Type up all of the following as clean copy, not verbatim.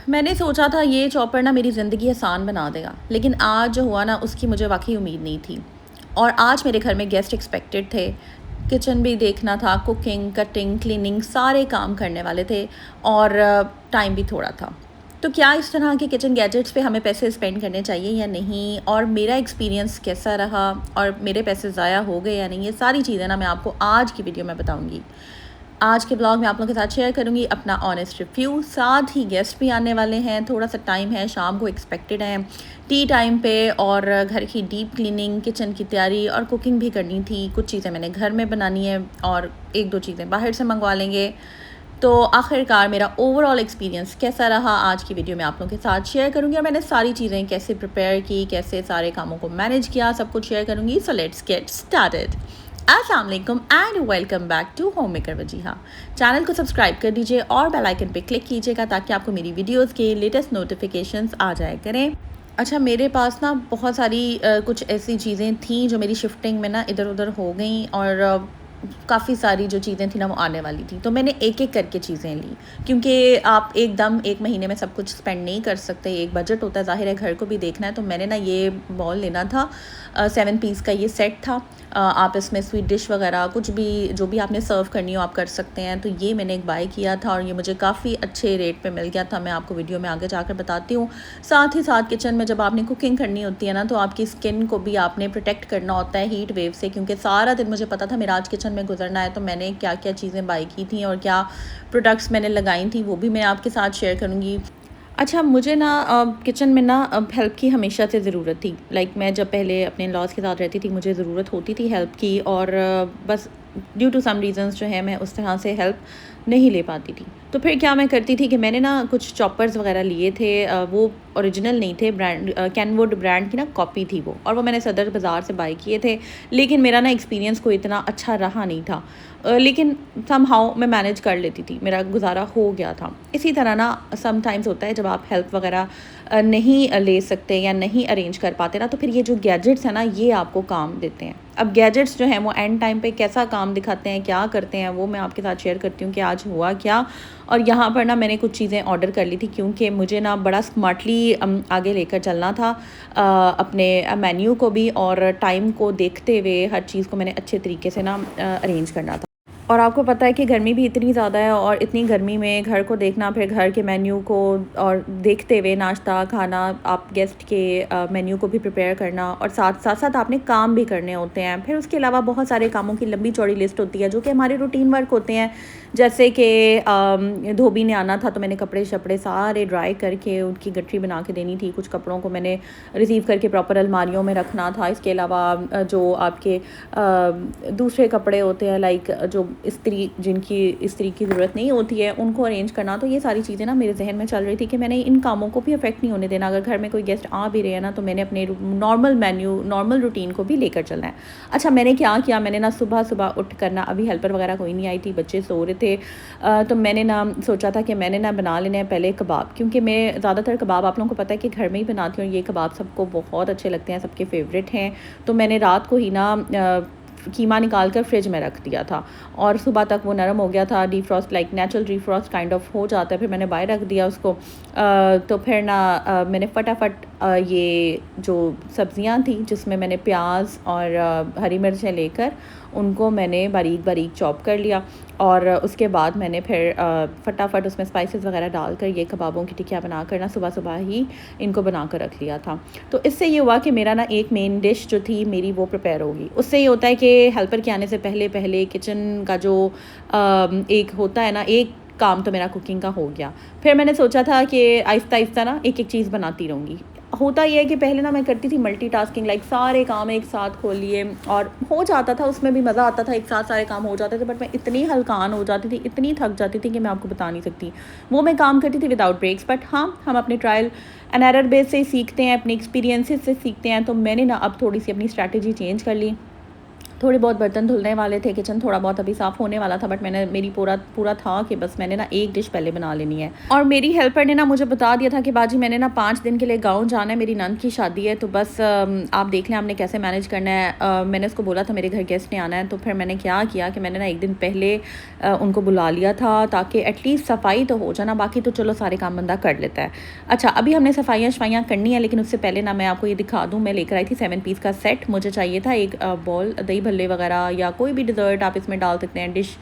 मैंने सोचा था ये चॉपर ना मेरी ज़िंदगी आसान बना देगा, लेकिन आज जो हुआ ना उसकी मुझे वाक़ई उम्मीद नहीं थी। और आज मेरे घर में गेस्ट एक्सपेक्टेड थे, किचन भी देखना था, कुकिंग, कटिंग, क्लीनिंग सारे काम करने वाले थे और टाइम भी थोड़ा था। तो क्या इस तरह के किचन गैजेट्स पे हमें पैसे स्पेंड करने चाहिए या नहीं, और मेरा एक्सपीरियंस कैसा रहा और मेरे पैसे ज़ाया हो गए या नहीं, ये सारी चीज़ें ना मैं आपको आज की वीडियो में बताऊँगी। आज के ब्लॉग में आप लोगों के साथ शेयर करूंगी अपना ऑनेस्ट रिव्यू। साथ ही गेस्ट भी आने वाले हैं, थोड़ा सा टाइम है, शाम को एक्सपेक्टेड है टी टाइम पे, और घर की डीप क्लीनिंग, किचन की तैयारी और कुकिंग भी करनी थी। कुछ चीज़ें मैंने घर में बनानी है और एक दो चीज़ें बाहर से मंगवा लेंगे। तो आखिरकार मेरा ओवरऑल एक्सपीरियंस कैसा रहा आज की वीडियो में आप लोगों के साथ शेयर करूंगी, और मैंने सारी चीज़ें कैसे प्रिपेयर की, कैसे सारे कामों को मैनेज किया, सब कुछ शेयर करूंगी। So let's get started. अस्सलाम वालेकुम and welcome back to homemaker Wajiha. Channel को सब्सक्राइब कर दीजिए और बेल आइकन पे क्लिक कीजिएगा ताकि आपको मेरी वीडियोस के लेटेस्ट नोटिफिकेशंस आ जाया करें। अच्छा, मेरे पास ना बहुत सारी कुछ ऐसी चीज़ें थी जो मेरी शिफ्टिंग में ना इधर उधर हो गई, और काफ़ी सारी जो चीज़ें थी ना वो आने वाली थी। तो मैंने एक एक करके चीज़ें ली, क्योंकि आप एकदम एक महीने में सब कुछ स्पेंड नहीं कर सकते, एक बजट होता है, ज़ाहिर है घर को भी देखना है। तो मैंने ना ये बॉल लेना था, 7 पीस का ये सेट था। आप इसमें स्वीट डिश वगैरह कुछ भी जो भी आपने सर्व करनी हो आप कर सकते हैं। तो ये मैंने एक बाय किया था और ये मुझे काफ़ी अच्छे रेट पे मिल गया था। मैं आपको वीडियो में आगे जाकर बताती हूँ। साथ ही साथ किचन में जब आपने कुकिंग करनी होती है ना, तो आपकी स्किन को भी आपने प्रोटेक्ट करना होता है हीट वेव से, क्योंकि सारा दिन मुझे पता था मेरा आज किचन में गुजरना है। तो मैंने क्या क्या चीज़ें बाय की थी और क्या प्रोडक्ट्स मैंने लगाई थी वो भी मैं आपके साथ शेयर करूँगी। अच्छा, मुझे ना किचन में ना हेल्प की हमेशा से ज़रूरत थी। मैं जब पहले अपने इन-लॉज़ के साथ रहती थी, मुझे ज़रूरत होती थी हेल्प की, और बस ड्यू टू सम रीज़न्स जो है मैं उस तरह से हेल्प नहीं ले पाती थी। तो फिर क्या मैं करती थी कि मैंने ना कुछ चॉपर्स वगैरह लिए थे, वो ओरिजिनल नहीं थे, ब्रांड कैनवुड ब्रांड की ना कॉपी थी वो, और वो मैंने सदर बाज़ार से बाय किए थे। लेकिन मेरा ना एक्सपीरियंस कोई इतना अच्छा रहा नहीं था, लेकिन समहाउ मैं मैनेज कर लेती थी, मेरा गुजारा हो गया था। इसी तरह ना समटाइम्स होता है जब आप हेल्प वगैरह नहीं ले सकते या नहीं अरेंज कर पाते ना, तो फिर ये जो गैजेट्स हैं ना ये आपको काम देते हैं। अब गैजेट्स जो हैं वो एंड टाइम पे कैसा काम दिखाते हैं, क्या करते हैं, वो मैं आपके साथ शेयर करती हूँ कि आज हुआ क्या। और यहाँ पर ना मैंने कुछ चीज़ें ऑर्डर कर ली थी, क्योंकि मुझे ना बड़ा स्मार्टली आगे लेकर चलना था अपने मेन्यू को भी, और टाइम को देखते हुए हर चीज़ को मैंने अच्छे तरीके से ना अरेंज करना था। और आपको पता है कि गर्मी भी इतनी ज़्यादा है, और इतनी गर्मी में घर को देखना, फिर घर के मेन्यू को और देखते हुए नाश्ता खाना, आप गेस्ट के मेन्यू को भी प्रिपेयर करना, और साथ साथ आपने काम भी करने होते हैं। फिर उसके अलावा बहुत सारे कामों की लंबी चौड़ी लिस्ट होती है जो कि हमारे रूटीन वर्क होते हैं। जैसे कि धोबी ने आना था, तो मैंने कपड़े शपड़े सारे ड्राई करके उनकी गठरी बना के देनी थी। कुछ कपड़ों को मैंने रिसीव करके प्रॉपर अलमारियों में रखना था। इसके अलावा जो आपके दूसरे कपड़े होते हैं, जो इस्त्री, जिनकी इस्त्री की ज़रूरत नहीं होती है, उनको अरेंज करना। तो ये सारी चीज़ें ना मेरे जहन में चल रही थी कि मैंने इन कामों को भी अफेक्ट नहीं होने देना। अगर घर में कोई गेस्ट आ भी रहे हैं ना, तो मैंने अपने नॉर्मल मेन्यू, नॉर्मल रूटीन को भी लेकर चलना है। अच्छा, मैंने क्या किया, मैंने ना सुबह सुबह उठ कर ना, अभी हेल्पर वगैरह कोई नहीं आई थी, बच्चे सो रहे थे, तो मैंने ना सोचा था कि मैंने ना बना लेने हैं पहले कबाब, क्योंकि मैं ज़्यादातर कबाब आप लोगों को पता है कि घर में ही बनाती हूँ। ये कबाब सबको बहुत अच्छे लगते हैं, सबके फेवरेट हैं। तो मैंने रात को ही ना कीमा निकाल कर फ्रिज में रख दिया था, और सुबह तक वो नरम हो गया था। Defrost, natural defrost kind of हो जाता है। फिर मैंने बाहर रख दिया उसको। तो फिर ना मैंने फटाफट ये जो सब्ज़ियां थी, जिसमें मैंने प्याज और हरी मिर्चें लेकर उनको मैंने बारीक बारीक चॉप कर लिया, और उसके बाद मैंने फिर फटाफट उसमें स्पाइसेस वगैरह डालकर ये कबाबों की टिक्कियाँ बनाकर ना सुबह सुबह ही इनको बनाकर रख लिया था। तो इससे ये हुआ कि मेरा ना एक मेन डिश जो थी मेरी वो प्रिपेयर होगी। उससे ये होता है कि हेल्पर के आने से पहले पहले किचन का जो एक होता है ना, एक काम तो मेरा कुकिंग का हो गया। फिर मैंने सोचा था कि आहिस्ता आहिस्ता ना एक एक चीज़ बनाती रहूँगी। होता ये है कि पहले ना मैं करती थी मल्टीटास्किंग, सारे काम एक साथ खोल लिए, और हो जाता था, उसमें भी मज़ा आता था, एक साथ सारे काम हो जाते थे। बट मैं इतनी हल्कान हो जाती थी, इतनी थक जाती थी कि मैं आपको बता नहीं सकती। वो मैं काम करती थी विदाउट ब्रेक्स। बट हाँ, हम अपने ट्रायल एंड एरर बेस से सीखते हैं, अपने एक्सपीरियंसेस से सीखते हैं। तो मैंने ना अब थोड़ी सी अपनी स्ट्रैटेजी चेंज कर ली। थोड़े बहुत बर्तन धुलने वाले थे, किचन थोड़ा बहुत अभी साफ़ होने वाला था, बट मैंने मेरी पूरा था कि बस मैंने ना एक डिश पहले बना लेनी है। और मेरी हेल्पर ने ना मुझे बता दिया था कि बाजी मैंने ना 5 दिन के लिए गाँव जाना है, मेरी नंद की शादी है, तो बस आप देख लें आपने कैसे मैनेज करना है। मैंने उसको बोला था मेरे घर गेस्ट ने आना है, तो फिर मैंने क्या किया कि मैंने ना एक दिन पहले उनको बुला लिया था, ताकि एटलीस्ट सफाई तो हो जाना, बाकी तो चलो सारे काम बंदा कर लेता है। अच्छा, अभी हमने सफाइयाँ करनी है, लेकिन उससे पहले ना मैं आपको ये दिखा दूँ, मैं लेकर आई थी 7 पीस का सेट। मुझे चाहिए था एक बॉल दही भल्ले वगैरह या कोई भी डिज़र्ट आप इसमें डाल सकते हैं, डिश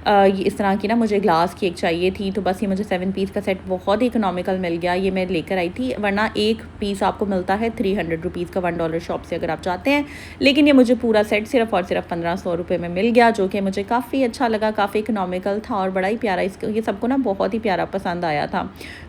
ये इस तरह की ना मुझे ग्लास की एक चाहिए थी। तो बस ये मुझे 7 पीस का सेट बहुत ही इकोनॉमिकल मिल गया, ये मैं लेकर आई थी, वरना एक पीस आपको मिलता है 300 रुपीज़ का $1 शॉप से अगर आप चाहते हैं। लेकिन ये मुझे पूरा सेट सिर्फ और सिर्फ 1500 रुपये में मिल गया, जो कि मुझे काफ़ी अच्छा लगा, काफ़ी इकोनॉमिकल था और बड़ा ही प्यारा, इसको ये सबको ना बहुत ही प्यारा पसंद आया था।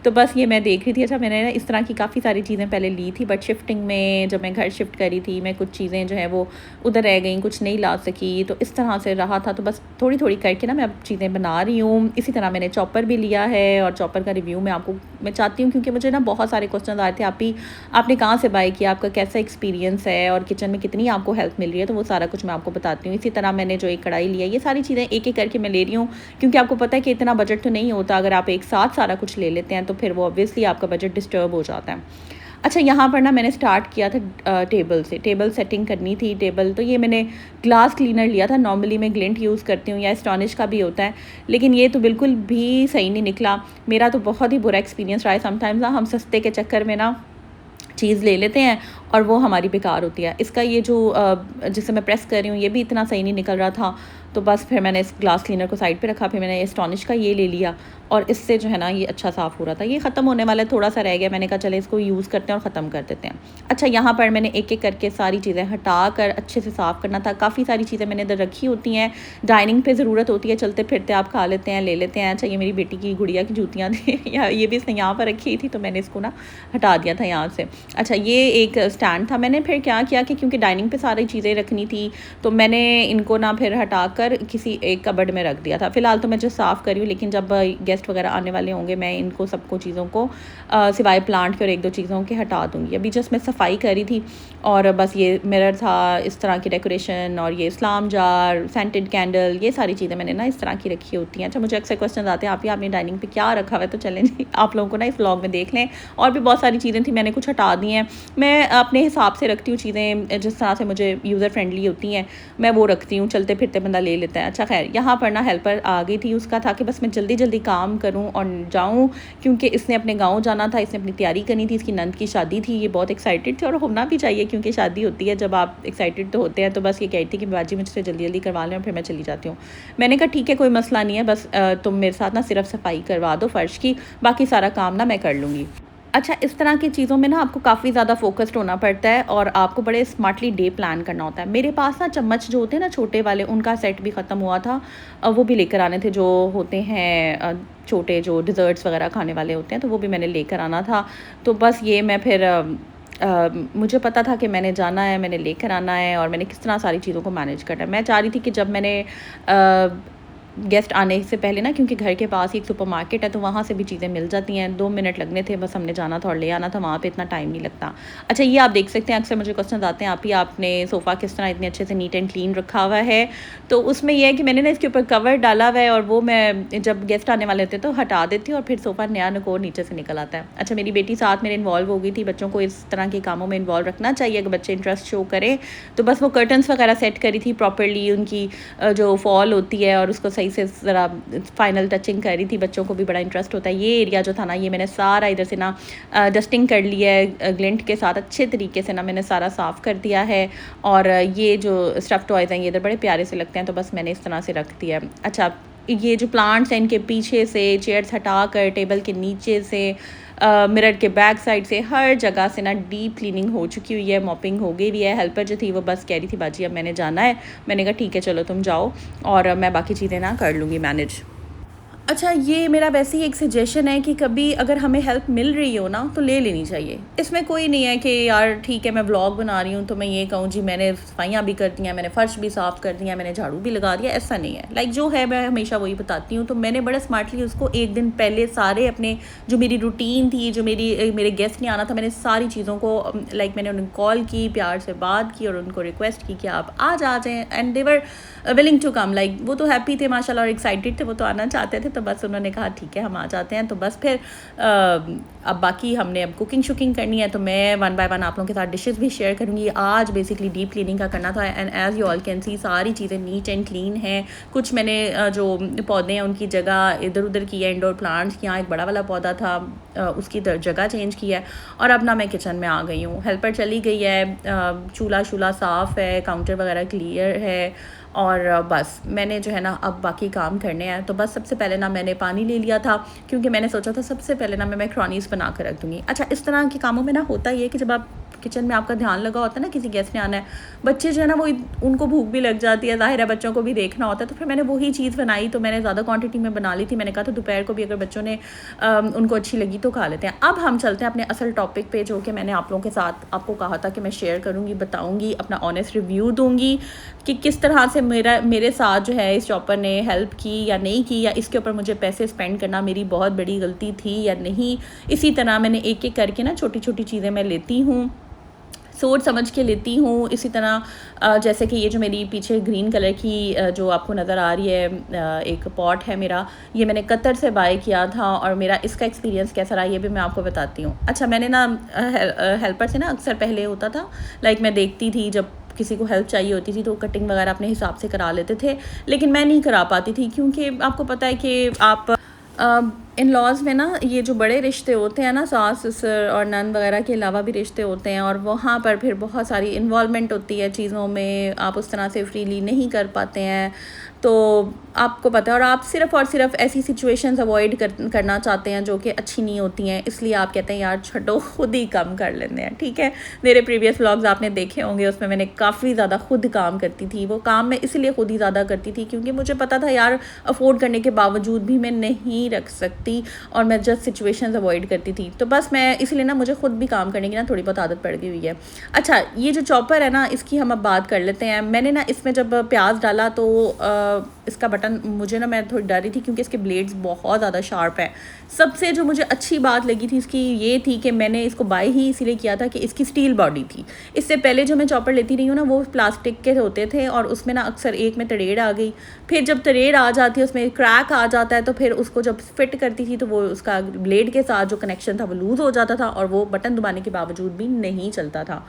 तो बस ये मैं देख रही थी। अच्छा, मैंने ना इस तरह की काफ़ी सारी चीज़ें पहले ली थी, बट शिफ्टिंग में जब मैं घर शिफ्ट करी थी, मैं कुछ चीज़ें जो है वो उधर रह गई, कुछ नहीं ला सकी, तो इस तरह से रहा था। तो बस थोड़ी थोड़ी करके ना मैं अब चीज़ें बना रही हूँ। इसी तरह मैंने चॉपर भी लिया है, और चॉपर का रिव्यू मैं चाहती हूँ, क्योंकि मुझे ना बहुत सारे क्वेश्चन आए थे, आपने कहाँ से बाय किया, आपका कैसा एक्सपीरियंस है, और किचन में कितनी आपको हेल्प मिल रही है, तो वो सारा कुछ मैं आपको बताती हूँ। इसी तरह मैंने जो एक कढ़ाई लिया, ये सारी चीज़ें एक एक करके मैं ले रही हूँ, क्योंकि आपको पता है कि इतना बजट तो नहीं होता, अगर आप एक साथ सारा कुछ ले लेते हैं तो फिर वो ऑब्वियसली आपका बजट डिस्टर्ब हो जाता है। अच्छा, यहाँ पर ना मैंने स्टार्ट किया था टेबल से, टेबल सेटिंग करनी थी। टेबल तो ये मैंने ग्लास क्लीनर लिया था, नॉर्मली मैं ग्लिंट यूज़ करती हूँ या एस्टॉनिश का भी होता है, लेकिन ये तो बिल्कुल भी सही नहीं निकला। मेरा तो बहुत ही बुरा एक्सपीरियंस रहा है। समटाइम्स ना हम सस्ते के चक्कर में ना चीज़ ले लेते हैं और वो हमारी बेकार होती है। इसका ये जो जिसे मैं प्रेस कर रही हूँ, ये भी इतना सही नहीं निकल रहा था, तो बस फिर मैंने इस ग्लास क्लीनर को साइड पे रखा, फिर मैंने एस्टॉनिश का ये ले लिया, और इससे जो है ना ये अच्छा साफ़ हो रहा था। ये ख़त्म होने वाला है, थोड़ा सा रह गया, मैंने कहा चले इसको यूज़ करते हैं और ख़त्म कर देते हैं। अच्छा, यहाँ पर मैंने एक एक करके सारी चीज़ें हटा कर अच्छे से साफ़ करना था। काफ़ी सारी चीज़ें मैंने इधर रखी होती हैं, डाइनिंग पे ज़रूरत होती है, चलते फिरते आप खा लेते हैं, ले लेते हैं। अच्छा, ये मेरी बेटी की गुड़िया की जूतियाँ थी या ये भी इसने यहाँ पर रखी थी, तो मैंने इसको ना हटा दिया था यहाँ से। अच्छा, ये एक स्टैंड था। मैंने फिर क्या किया कि क्योंकि डाइनिंग पे सारी चीज़ें रखनी थी, तो मैंने इनको ना फिर हटा कर किसी एक कबर्ड में रख दिया था। फ़िलहाल तो मैं जो साफ़ करी हूँ, लेकिन जब गेस्ट वगैरह आने वाले होंगे, मैं इनको सबको चीज़ों को सिवाय प्लांट के और एक दो चीज़ों के हटा दूँगी। अभी जस्ट मैं सफाई करी थी, और बस ये मिरर था, इस तरह की डेकोरेशन, और ये इस्लाम जार, सेंटेड कैंडल, ये सारी चीज़ें मैंने ना इस तरह की रखी होती हैं। अच्छा, मुझे अक्सर क्वेश्चन आते हैं, आपने डाइनिंग पे क्या रखा हुआ है, तो चलें जी आप लोगों को ना इस व्लॉग में देख लें। और भी बहुत सारी चीज़ें थी, मैंने कुछ हटा दी हैं। मैं अपने हिसाब से रखती हूँ चीज़ें, जिस तरह से मुझे यूज़र फ्रेंडली होती हैं मैं वो रखती हूँ, चलते फिरते बंदा ले लेता है। अच्छा, खैर यहाँ पर ना हेल्पर आ गई थी, उसका था कि बस मैं जल्दी जल्दी काम करूँ और जाऊँ, क्योंकि इसने अपने गाँव जाना था, इसने अपनी तैयारी करनी थी, इसकी नंद की शादी थी। ये बहुत एक्साइटेड थी, और होना भी चाहिए, क्योंकि शादी होती है जब आप एक्साइटेड तो होते हैं। तो बस ये कहती थी कि बाजी मुझसे जल्दी जल्दी करवा लें और फिर मैं चली जाती हूँ। मैंने कहा ठीक है, कोई मसला नहीं है, बस तुम मेरे साथ ना सिर्फ सफाई करवा दो फ़र्श की, बाकी सारा काम ना मैं कर लूँगी। अच्छा, इस तरह की चीज़ों में ना आपको काफ़ी ज़्यादा फ़ोकस्ड होना पड़ता है, और आपको बड़े स्मार्टली डे प्लान करना होता है। मेरे पास ना चम्मच जो होते हैं ना छोटे वाले, उनका सेट भी ख़त्म हुआ था, वो भी लेकर आने थे, जो होते हैं छोटे, जो डिज़र्ट्स वगैरह खाने वाले होते हैं, तो वो भी मैंने लेकर आना था। तो बस ये मैं फिर मुझे पता था कि मैंने जाना है, मैंने लेकर आना है, और मैंने किस तरह सारी चीज़ों को मैनेज करना है। मैं चाह रही थी कि जब मैंने गेस्ट आने से पहले ना, क्योंकि घर के पास ही एक सुपरमार्केट है, तो वहाँ से भी चीज़ें मिल जाती हैं। 2 मिनट लगने थे, बस हमने जाना था और ले आना था, वहाँ पे इतना टाइम नहीं लगता। अच्छा, ये आप देख सकते हैं, अक्सर मुझे क्वेश्चन आते हैं, आपने सोफ़ा किस तरह इतने अच्छे से नीट एंड क्लीन रखा हुआ है। तो उसमें यह है कि मैंने ना इसके ऊपर कवर डाला हुआ है, और वो मैं जब गेस्ट आने वाले होते हैं तो हटा देती हूँ, और फिर सोफ़ा नया नकोर नीचे से निकल आता है। अच्छा, मेरी बेटी साथ मेरे इन्वॉल्व हो गई थी। बच्चों को इस तरह के कामों में इन्वॉल्व रखना चाहिए, अगर बच्चे इंटरेस्ट शो करें। तो बस वो कर्टन्स वगैरह सेट करी थी प्रॉपरली, उनकी जो फॉल होती है, और उसको सही से ज़रा फाइनल टचिंग कर रही थी। बच्चों को भी बड़ा इंटरेस्ट होता है। ये एरिया जो था ना, ये मैंने सारा इधर से ना डस्टिंग कर लिया है, ग्लिंट के साथ अच्छे तरीके से ना मैंने सारा साफ़ कर दिया है। और ये जो स्टफ़ टॉयज़ हैं, ये इधर बड़े प्यारे से लगते हैं, तो बस मैंने इस तरह से रख दिया। अच्छा, ये जो प्लांट्स हैं, इनके पीछे से चेयर्स हटा कर, टेबल के नीचे से, मिरर के बैक साइड से, हर जगह से ना डीप क्लीनिंग हो चुकी हुई है, मॉपिंग हो गई हुई है। हेल्पर जो थी वो बस कह रही थी बाजी अब मैंने जाना है। मैंने कहा ठीक है चलो तुम जाओ, और मैं बाकी चीज़ें ना कर लूँगी मैनेज। अच्छा, ये मेरा वैसे ही एक सजेशन है कि कभी अगर हमें हेल्प मिल रही हो ना तो ले लेनी चाहिए। इसमें कोई नहीं है कि यार ठीक है मैं व्लॉग बना रही हूँ तो मैं ये कहूँ जी मैंने सफाइयाँ भी कर दी हैं, मैंने फ़र्श भी साफ़ कर दिया, मैंने झाड़ू भी लगा दिया, ऐसा नहीं है। लाइक जो है मैं हमेशा वही बताती हूँ। तो मैंने बड़ा स्मार्टली उसको एक दिन पहले सारे अपने जो मेरी रूटीन थी, जो मेरे गेस्ट ने आना था, मैंने सारी चीज़ों को लाइक मैंने उन्हें कॉल की, प्यार से बात की और उनको रिक्वेस्ट की कि आप आज आ जाएँ, and they were willing to come. Like वो तो हैप्पी थे माशाल्लाह और एक्साइटेड थे, वो तो आना चाहते थे। तो बस उन्होंने कहा ठीक है हम आ जाते हैं। तो बस फिर अब बाकी हमने अब कुकिंग शुकिंग करनी है, तो मैं वन बाय वन आप लोगों के साथ डिशेस भी शेयर करूँगी। आज बेसिकली डीप क्लीनिंग का करना था, and as you all can see सारी चीज़ें नीट एंड क्लीन हैं। कुछ मैंने जो पौधे हैं उनकी जगह इधर उधर की है, इंडोर प्लांट्स, यहाँ एक बड़ा वाला पौधा था उसकी जगह चेंज की है। और अब ना मैं किचन में आ गई हूँ, हेल्पर चली गई है, चूल्हा शूल्हा साफ़ है, काउंटर वगैरह क्लियर है, और बस मैंने जो है ना अब बाकी काम करने हैं। तो बस सबसे पहले ना मैंने पानी ले लिया था, क्योंकि मैंने सोचा था सबसे पहले ना मैं मैक्रोनीस बना कर रख दूँगी। अच्छा, इस तरह के कामों में ना होता ही है कि जब आप किचन में आपका ध्यान लगा होता है ना, किसी गेस्ट ने आना है, बच्चे जो है ना वो उनको भूख भी लग जाती है, ज़ाहिर है बच्चों को भी देखना होता है। तो फिर मैंने वही चीज़ बनाई, तो मैंने ज़्यादा क्वांटिटी में बना ली थी। मैंने कहा था दोपहर को भी अगर बच्चों ने उनको अच्छी लगी तो खा लेते हैं। अब हम चलते हैं अपने असल टॉपिक पे, जो कि मैंने आप लोगों के साथ आपको कहा था कि मैं शेयर करूँगी, बताऊँगी, अपना ऑनेस्ट रिव्यू दूँगी कि किस तरह से मेरे साथ जो है इस चॉपर ने हेल्प की या नहीं की, या इसके ऊपर मुझे पैसे स्पेंड करना मेरी बहुत बड़ी गलती थी या नहीं। इसी तरह मैंने एक एक करके ना छोटी छोटी चीज़ें मैं लेती हूँ, सोच समझ के लेती हूँ। इसी तरह जैसे कि ये जो मेरी पीछे ग्रीन कलर की जो आपको नज़र आ रही है एक पॉट है मेरा, ये मैंने कतर से बाय किया था, और मेरा इसका एक्सपीरियंस कैसा रहा ये भी मैं आपको बताती हूँ। अच्छा, मैंने ना हेल्पर से ना अक्सर पहले होता था, लाइक मैं देखती थी जब किसी को हेल्प चाहिए होती थी तो कटिंग वगैरह अपने हिसाब से करा लेते थे, लेकिन मैं नहीं करा पाती थी, क्योंकि आपको पता है कि आप इन लॉज़ में ना ये जो बड़े रिश्ते होते हैं ना, सास ससुर और नंद वगैरह के अलावा भी रिश्ते होते हैं, और वहाँ पर फिर बहुत सारी इन्वॉल्वमेंट होती है चीज़ों में, आप उस तरह से फ्रीली नहीं कर पाते हैं। तो आपको पता है, और आप सिर्फ़ और सिर्फ ऐसी सिचुएशंस अवॉइड करना चाहते हैं जो कि अच्छी नहीं होती हैं, इसलिए आप कहते हैं यार छोड़ो खुद ही कम कर लेते हैं। ठीक है, मेरे प्रीवियस व्लॉग्स आपने देखे होंगे, उसमें मैंने काफ़ी ज़्यादा खुद काम करती थी। वो काम मैं इसलिए खुद ही ज़्यादा करती थी क्योंकि मुझे पता था यार अफोर्ड करने के बावजूद भी मैं नहीं रख सकती, और मैं जस्ट सिचुएशंस अवॉइड करती थी। तो बस मैं इसलिए ना मुझे खुद भी काम करने की ना थोड़ी बहुत आदत पड़ गई हुई है। अच्छा, ये जो चॉपर है ना, इसकी हम अब बात कर लेते हैं। मैंने ना इसमें जब प्याज डाला तो इसका बटन मुझे ना, मैं थोड़ी डर रही थी क्योंकि इसके ब्लेड्स बहुत ज़्यादा शार्प हैं। सबसे जो मुझे अच्छी बात लगी थी इसकी ये थी कि मैंने इसको बाय ही इसीलिए किया था कि इसकी स्टील बॉडी थी। इससे पहले जो मैं चॉपर लेती रही हूँ ना, वो प्लास्टिक के होते थे, और उसमें ना अक्सर एक में तरेड़ आ गई, फिर जब तरेड़ आ जाती है उसमें क्रैक आ जाता है, तो फिर उसको जब फिट करती थी तो वो उसका ब्लेड के साथ जो कनेक्शन था वो लूज़ हो जाता था, और वो बटन दबाने के बावजूद भी नहीं चलता था।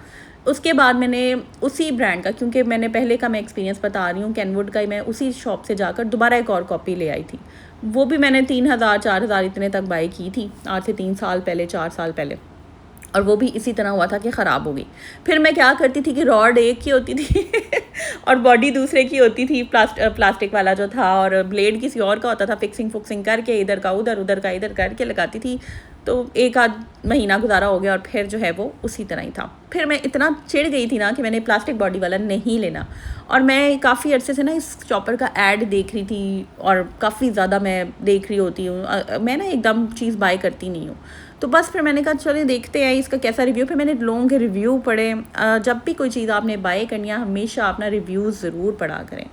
उसके बाद मैंने उसी ब्रांड का, क्योंकि मैंने पहले का मैं एक्सपीरियंस बता रही हूँ, कैनवुड का ही, मैं उसी शॉप से जाकर दोबारा एक और कॉपी ले आई थी। वो भी मैंने 3000 4000 इतने तक बाई की थी, आज से 3 साल पहले 4 साल पहले, और वो भी इसी तरह हुआ था कि ख़राब हो गई। फिर मैं क्या करती थी कि रॉड एक की होती थी और बॉडी दूसरे की होती थी, प्लास्टिक वाला जो था, और ब्लेड किसी और का होता था, फिक्सिंग फुक्सिंग करके इधर का उधर, उधर का इधर करके लगाती थी। तो एक आध महीना गुजारा हो गया, और फिर जो है वो उसी तरह ही था। फिर मैं इतना चिढ़ गई थी ना कि मैंने प्लास्टिक बॉडी वाला नहीं लेना, और मैं काफ़ी अरसे से ना इस चॉपर का ऐड देख रही थी, और काफ़ी ज़्यादा मैं देख रही होती हूँ, मैं ना एकदम चीज़ बाय करती नहीं हूँ। तो बस फिर मैंने कहा चलिए देखते हैं इसका कैसा रिव्यू। फिर मैंने लोगों के रिव्यू पढ़े। जब भी कोई चीज़ आपने बाय करनी है हमेशा अपना रिव्यूज़ ज़रूर पढ़ा करें।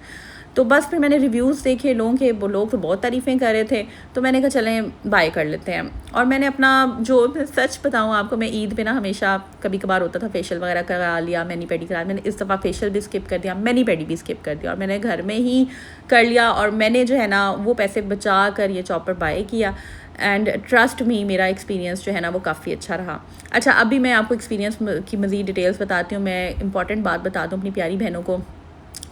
तो बस फिर मैंने रिव्यूज़ देखे लोगों के, वो लोग तो बहुत तारीफ़ें कर रहे थे, तो मैंने कहा चलें बाय कर लेते हैं। और मैंने अपना जो सच बताऊँ आपको, मैं ईद पे ना हमेशा कभी कभार होता था फेशियल वगैरह करा लिया, मैनी पेडी करा, मैंने इस दफ़ा फेशियल भी स्किप कर दिया, मैनी पेडी भी स्किप कर दिया, और मैंने घर में ही कर लिया, और मैंने जो है ना वो पैसे बचा कर ये चॉपर बाय किया, एंड ट्रस्ट मी मेरा एक्सपीरियंस जो है ना वो काफ़ी अच्छा रहा। अच्छा, अभी मैं आपको एक्सपीरियंस की मज़ीद डिटेल्स बताती हूँ। मैं इंपॉर्टेंट बात बता दूँ अपनी प्यारी बहनों को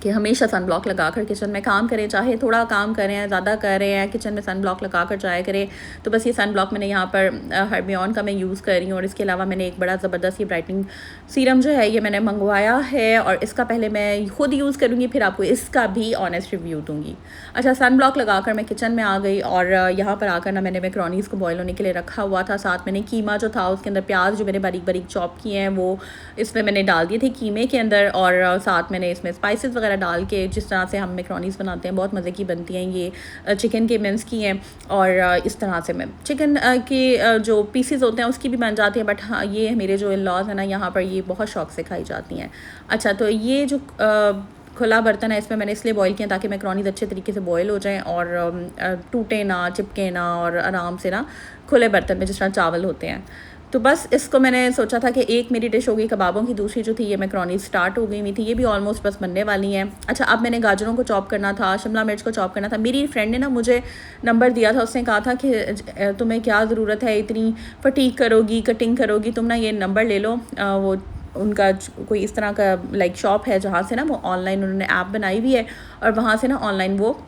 कि हमेशा सन ब्लॉक लगा कर किचन में काम करें, चाहे थोड़ा काम करें या ज़्यादा कर रहे हैं, किचन में सन ब्लॉक लगा कर जाया करें। तो बस ये सन ब्लॉक मैंने यहाँ पर हर्बियन का मैं यूज़ कर रही हूँ, और इसके अलावा मैंने एक बड़ा ज़बरदस्त ये ब्राइटनिंग सीरम जो है ये मैंने मंगवाया है, और इसका पहले मैं खुद यूज़ करूँगी, फिर आपको इसका भी ऑनेस्ट रिव्यू दूँगी। अच्छा, सन ब्लॉक लगा कर मैं किचन में आ गई, और यहाँ पर आकर ना मैंने मैक्रोनीज़ को बॉयल होने के लिए रखा हुआ था। साथ मैंने कीमा जो था उसके अंदर प्याज जो मैंने बारीक बारीक चॉप किए हैं वो इसमें मैंने डाल दिए थे कीमे के अंदर, और साथ मैंने इसमें स्पाइसेस वगैरह वगैरह डाल के जिस तरह से हम मैक्रोनीज़ बनाते हैं, बहुत मज़े की बनती हैं। ये चिकन के मिन्स की हैं और इस तरह से मैं चिकन के जो पीसेस होते हैं उसकी भी बन जाती है, बट हाँ ये मेरे जो इन-लॉज़ हैं ना यहाँ पर ये बहुत शौक से खाई जाती हैं। अच्छा, तो ये जो खुला बर्तन है इसमें मैंने इसलिए बॉईल किया ताकि मैक्रोनीज़ अच्छे तरीके से बॉईल हो जाएँ और टूटे ना, चिपके ना और आराम से ना खुले बर्तन में जिस तरह चावल होते हैं। तो बस इसको मैंने सोचा था कि एक मेरी डिश हो गई कबाबों की, दूसरी जो थी ये मैक्रोनीज़ स्टार्ट हो गई हुई थी, ये भी ऑलमोस्ट बस बनने वाली हैं। अच्छा, अब मैंने गाजरों को चॉप करना था, शिमला मिर्च को चॉप करना था। मेरी फ्रेंड ने ना मुझे नंबर दिया था, उसने कहा था कि तुम्हें क्या ज़रूरत है इतनी फटीक करोगी, कटिंग करोगी, तुम ना ये नंबर ले लो। वो उनका कोई इस तरह का लाइक शॉप है जहाँ से ना वो ऑनलाइन उन्होंने ऐप बनाई हुई है और वहाँ से ना ऑनलाइन वो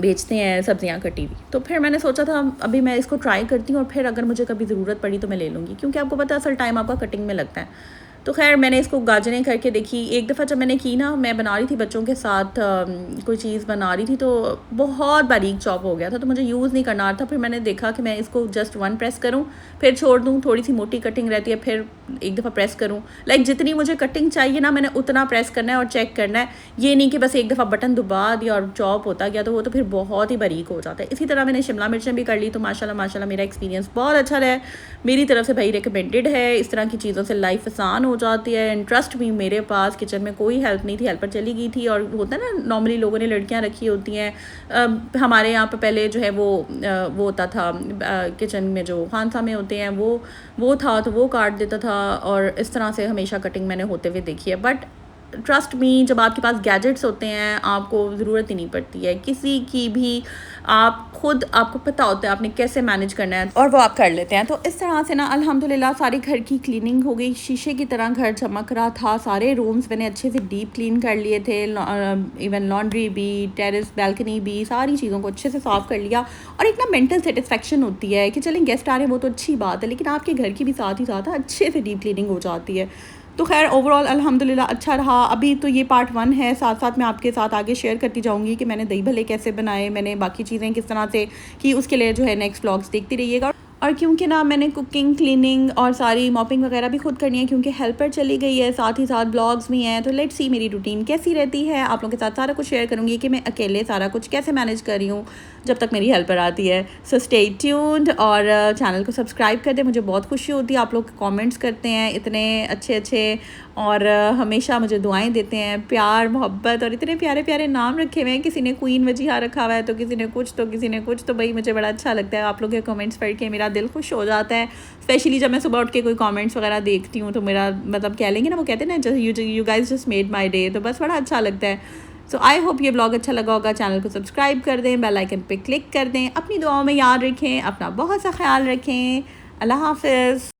बेचते हैं सब्जियां कटी हुई। तो फिर मैंने सोचा था अभी मैं इसको ट्राई करती हूँ और फिर अगर मुझे कभी ज़रूरत पड़ी तो मैं ले लूँगी, क्योंकि आपको पता है असल टाइम आपका कटिंग में लगता है। तो खैर मैंने इसको गाजरें करके देखी। एक दफ़ा जब मैंने की ना, मैं बना रही थी बच्चों के साथ कोई चीज़ बना रही थी तो बहुत बारीक चॉप हो गया था, तो मुझे यूज़ नहीं करना था। फिर मैंने देखा कि मैं इसको जस्ट 1 प्रेस करूँ, फिर छोड़ दूँ, थोड़ी सी मोटी कटिंग रहती है, फिर एक दफ़ा प्रेस करूँ। लाइक जितनी मुझे कटिंग चाहिए ना मैंने उतना प्रेस करना है और चेक करना है। ये नहीं कि बस एक दफ़ा बटन दबा दिया और चॉप होता गया, तो वो तो फिर बहुत ही बारीक हो जाता है। इसी तरह मैंने शिमला मिर्चें भी कर ली, तो माशाल्लाह माशाल्लाह मेरा एक्सपीरियंस बहुत अच्छा रहा है। मेरी तरफ से भाई रिकमेंडेड है। इस तरह की चीज़ों से लाइफ आसान हो जाती है। एंड ट्रस्ट भी, मेरे पास किचन में कोई हेल्प नहीं थी, हेल्पर चली गई थी। और होता है ना नॉर्मली लोगों ने लड़कियां रखी होती हैं। हमारे यहाँ पे पहले जो है वो होता था किचन में जो खानसा में होते हैं वो था, तो वो काट देता था और इस तरह से हमेशा कटिंग मैंने होते हुए देखी है। बट ट्रस्ट मी, जब आपके पास गैजेट्स होते हैं आपको ज़रूरत ही नहीं पड़ती है किसी की भी। आप खुद, आपको पता होता है आपने कैसे मैनेज करना है और वो आप कर लेते हैं। तो इस तरह से ना अल्हम्दुलिल्लाह सारी घर की क्लीनिंग हो गई, शीशे की तरह घर चमक रहा था। सारे रूम्स मैंने अच्छे से डीप क्लीन कर लिए थे, इवन लॉन्ड्री भी, टेरेस बैल्कनी भी, सारी चीज़ों को अच्छे से साफ़ कर लिया। और एक ना मेंटल सेटिस्फेक्शन होती है कि चलें गेस्ट आ रहे हैं वो तो अच्छी बात है, लेकिन आपके घर की भी साथ ही साथ अच्छे से डीप क्लीनिंग हो जाती है। तो खैर ओवरऑल अल्हम्दुलिल्लाह अच्छा रहा। अभी तो ये पार्ट 1 है, साथ साथ मैं आपके साथ आगे शेयर करती जाऊँगी कि मैंने दही भल्ले कैसे बनाए, मैंने बाकी चीज़ें किस तरह से की, उसके लिए जो है नेक्स्ट व्लॉग्स देखती रहिएगा। और क्योंकि ना मैंने कुकिंग, क्लीनिंग और सारी मॉपिंग वगैरह भी खुद करनी है क्योंकि हेल्पर चली गई है, साथ ही साथ ब्लॉग्स भी हैं। तो लेट्स सी मेरी रूटीन कैसी रहती है, आप लोगों के साथ सारा कुछ शेयर करूँगी कि मैं अकेले सारा कुछ कैसे मैनेज कर रही हूँ जब तक मेरी हेल्पर आती है। सो स्टे ट्यून्ड और चैनल को सब्सक्राइब कर दें। मुझे बहुत खुशी होती है, आप लोग कमेंट्स करते हैं इतने अच्छे अच्छे और हमेशा मुझे दुआएं देते हैं, प्यार मोहब्बत, और इतने प्यारे प्यारे नाम रखे हुए हैं। किसी ने क्वीन वजीहा रखा हुआ है, तो किसी ने कुछ, तो किसी ने कुछ। तो भाई मुझे बड़ा अच्छा लगता है आप लोग के कमेंट्स पढ़ के, मेरा दिल खुश हो जाता है। स्पेशली जब मैं सुबह उठ के कोई कमेंट्स वगैरह देखती हूँ तो मेरा मतलब कह लेंगे ना, वो कहते हैं ना you guys just made my day, तो बस बड़ा अच्छा लगता है। सो आई होप ये ब्लॉग अच्छा लगा होगा। चैनल को सब्सक्राइब कर दें, बेल आइकन पे क्लिक कर दें, अपनी दुआओं में याद रखें, अपना बहुत सा ख्याल रखें। अल्लाह हाफ़िज़।